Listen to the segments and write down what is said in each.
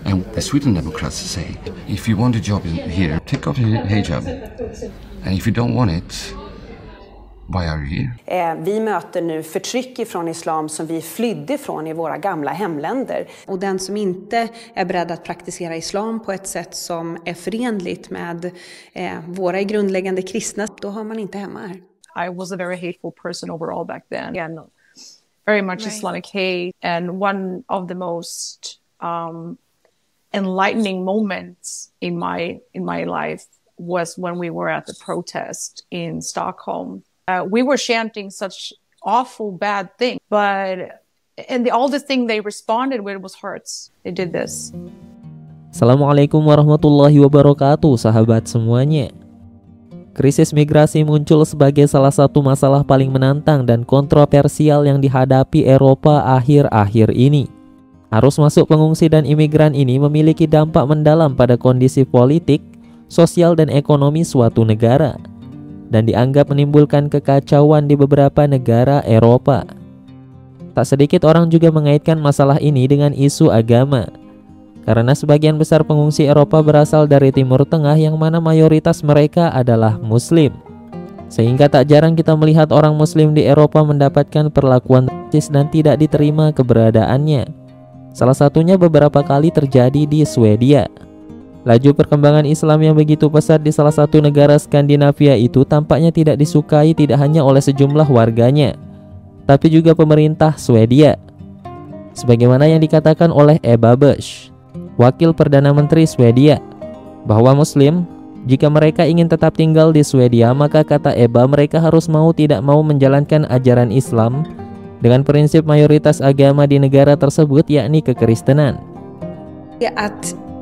And the Sweden Democrats say, if you want a job here, take off your hijab. And if you don't want it, why are you here? Vi möter nu förtryck ifrån islam som vi flydde från i våra gamla hemländer. Och den som inte är beredd att praktisera islam på ett sätt som är förenligt med våra grundläggande kristna, då har man inte hemma här. I was a very hateful person overall back then. And very much Islamic hate. And one of the most enlightening moments in my life was when we were at the protest in Stockholm. We were chanting such awful bad things, and all the thing they responded with was hearts. They did this. Assalamualaikum warahmatullahi wabarakatuh, sahabat semuanya. Krisis migrasi muncul sebagai salah satu masalah paling menantang dan kontroversial yang dihadapi Eropa akhir-akhir ini. Arus masuk pengungsi dan imigran ini memiliki dampak mendalam pada kondisi politik, sosial dan ekonomi suatu negara, dan dianggap menimbulkan kekacauan di beberapa negara Eropa. Tak sedikit orang juga mengaitkan masalah ini dengan isu agama, karena sebagian besar pengungsi Eropa berasal dari Timur Tengah yang mana mayoritas mereka adalah Muslim. Sehingga tak jarang kita melihat orang Muslim di Eropa mendapatkan perlakuan rasis dan tidak diterima keberadaannya. Salah satunya beberapa kali terjadi di Swedia. Laju perkembangan Islam yang begitu pesat di salah satu negara Skandinavia itu tampaknya tidak disukai tidak hanya oleh sejumlah warganya, tapi juga pemerintah Swedia. Sebagaimana yang dikatakan oleh Ebba Busch, Wakil Perdana Menteri Swedia, bahwa Muslim, jika mereka ingin tetap tinggal di Swedia, maka kata Ebba mereka harus mau tidak mau menjalankan ajaran Islam dengan prinsip mayoritas agama di negara tersebut, yakni kekristenan.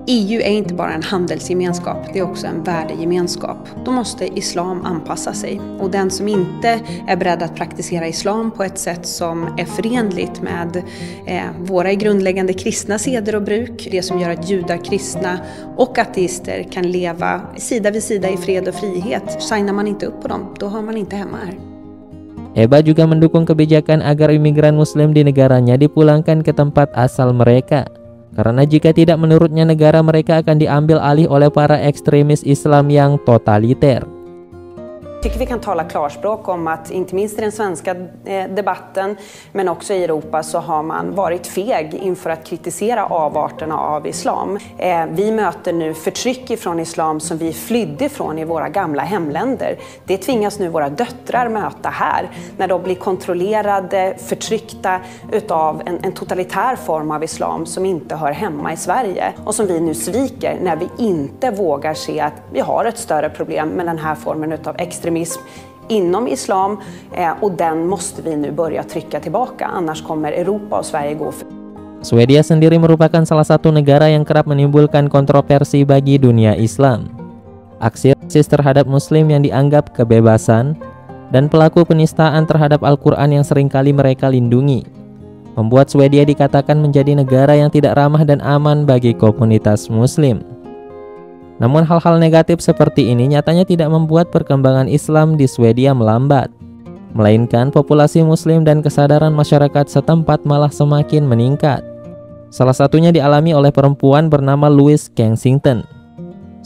EU är inte bara en handelsgemenskap, det är också en värdegemenskap. Då måste islam anpassa sig. Och den som inte är beredd att praktisera islam på ett sätt som är förenligt med våra grundläggande kristna seder och bruk, det som gör att judar, kristna och ateister kan leva sida vid sida i fred och frihet, signar man inte upp på dem, då har man inte hemma här. Ebba juga mendukung kebijakan agar imigran Muslim di negaranya dipulangkan ke tempat asal mereka. Karena jika tidak, menurutnya negara mereka akan diambil alih oleh para ekstremis Islam yang totaliter. Jag tycker vi kan tala klarspråk om att inte minst i den svenska debatten men också i Europa så har man varit feg inför att kritisera avarterna av islam. Vi möter nu förtryck ifrån islam som vi flydde från i våra gamla hemländer. Det tvingas nu våra döttrar möta här när de blir kontrollerade, förtryckta utav en totalitär form av islam som inte hör hemma i Sverige och som vi nu sviker när vi inte vågar se att vi har ett större problem med den här formen utav extremism inom islam och den måste vi nu börja trycka tillbaka, annars kommer Europa och Sverige gå för. Swedia sendiri merupakan salah satu negara yang kerap menimbulkan kontroversi bagi dunia Islam. Aksi rasis terhadap Muslim yang dianggap kebebasan dan pelaku penistaan terhadap Al-Quran yang seringkali mereka lindungi membuat Swedia dikatakan menjadi negara yang tidak ramah dan aman bagi komunitas Muslim. Namun hal-hal negatif seperti ini nyatanya tidak membuat perkembangan Islam di Swedia melambat, melainkan populasi Muslim dan kesadaran masyarakat setempat malah semakin meningkat. Salah satunya dialami oleh perempuan bernama Louise Kensington,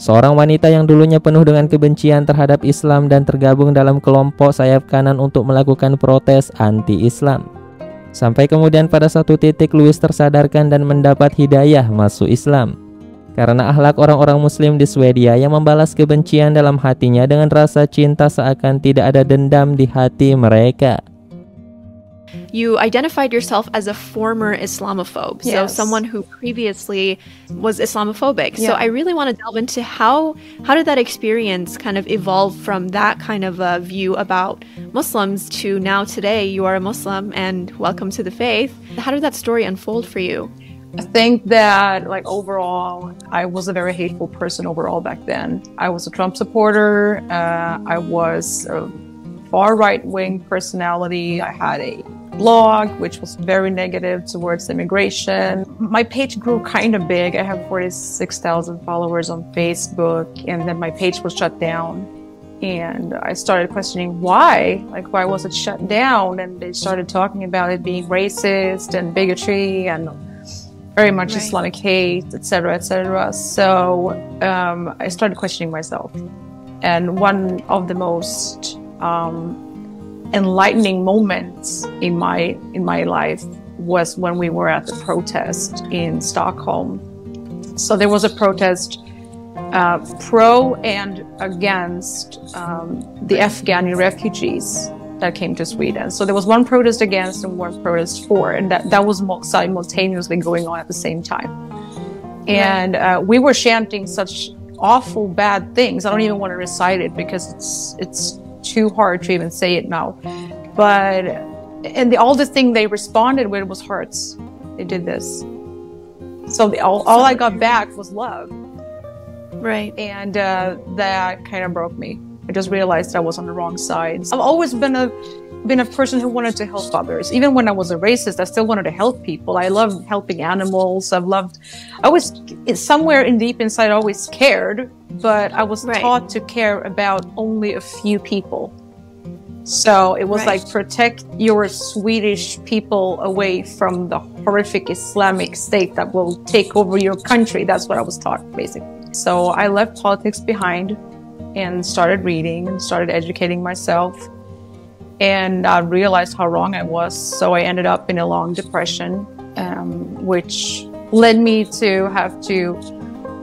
seorang wanita yang dulunya penuh dengan kebencian terhadap Islam dan tergabung dalam kelompok sayap kanan untuk melakukan protes anti-Islam. Sampai kemudian pada satu titik Louise tersadarkan dan mendapat hidayah masuk Islam. Karena akhlak orang-orang Muslim di Swedia yang membalas kebencian dalam hatinya dengan rasa cinta seakan tidak ada dendam di hati mereka. You identified yourself as a former Islamophobe, so someone who previously was Islamophobic. So I really want to delve into how did that experience kind of evolve from that kind of a view about Muslims to now today you are a Muslim and welcome to the faith. How did that story unfold for you? I think that, like, overall, I was a very hateful person overall back then. I was a Trump supporter. I was a far right-wing personality. I had a blog, which was very negative towards immigration. My page grew kind of big. I have 46,000 followers on Facebook, and then my page was shut down. And I started questioning why was it shut down? And they started talking about it being racist and bigotry and very much Islamic hate, etc., etc. So I started questioning myself. And one of the most enlightening moments in my life was when we were at the protest in Stockholm. So there was a protest pro and against the Afghani refugees that came to Sweden. So there was one protest against and one protest for, and that was simultaneously going on at the same time. And we were chanting such awful bad things. I don't even want to recite it because it's too hard to even say it now. But all the thing they responded with was hearts. They did this. So all I got back was love. Right. And that kind of broke me. I just realized I was on the wrong side. I've always been a person who wanted to help others. Even when I was a racist, I still wanted to help people. I love helping animals. I was somewhere in deep inside, I always cared, but I was taught to care about only a few people. So it was like, protect your Swedish people away from the horrific Islamic state that will take over your country. That's what I was taught, basically. So I left politics behind and started reading and started educating myself. And I realized how wrong I was. So I ended up in a long depression, which led me to have to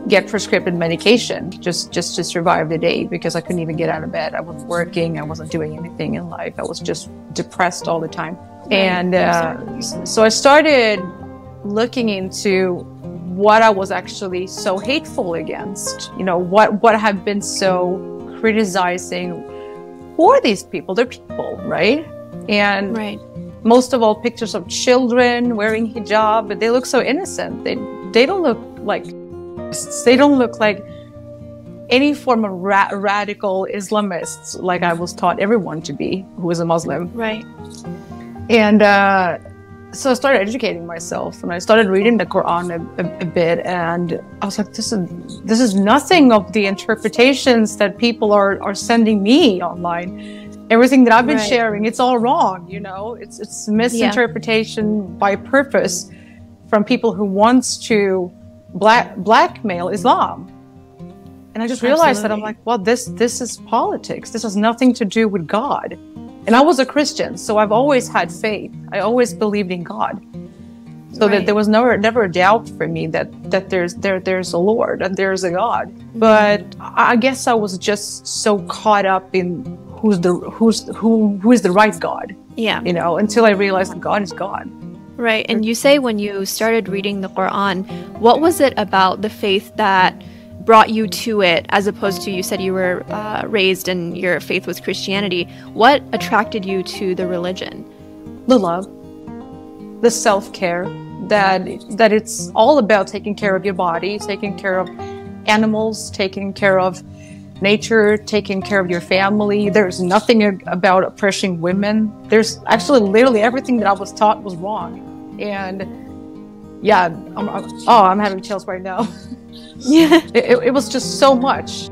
get prescribed medication just to survive the day, because I couldn't even get out of bed. I wasn't working. I wasn't doing anything in life. I was just depressed all the time. And so I started looking into what I was actually so hateful against. You know, what have been so criticizing. Who are these people? They're people, right? And most of all, pictures of children wearing hijab, but they look so innocent. They don't look like any form of radical Islamists, like I was taught everyone to be who is a Muslim. Right. And so I started educating myself, and I started reading the Quran a bit, and I was like, this is nothing of the interpretations that people are sending me online. Everything that I've been sharing, it's all wrong, you know? It's misinterpretation by purpose from people who wants to blackmail Islam. And I just realized that I'm like, well, this is politics. This has nothing to do with God. And I was a Christian, so I've always had faith. I always believed in God. So that there was never a doubt for me that there's a Lord and there's a God. But I guess I was just so caught up in who is the right God. Yeah. You know, until I realized that God is God. Right. And you say when you started reading the Quran, what was it about the faith that brought you to it, as opposed to, you said you were raised and your faith was Christianity? What attracted you to the religion? The love, the self-care, that it's all about taking care of your body, taking care of animals, taking care of nature, taking care of your family. There's nothing about oppressing women. There's actually literally everything that I was taught was wrong. And yeah, I'm having chills right now. Yeah, it was just so much.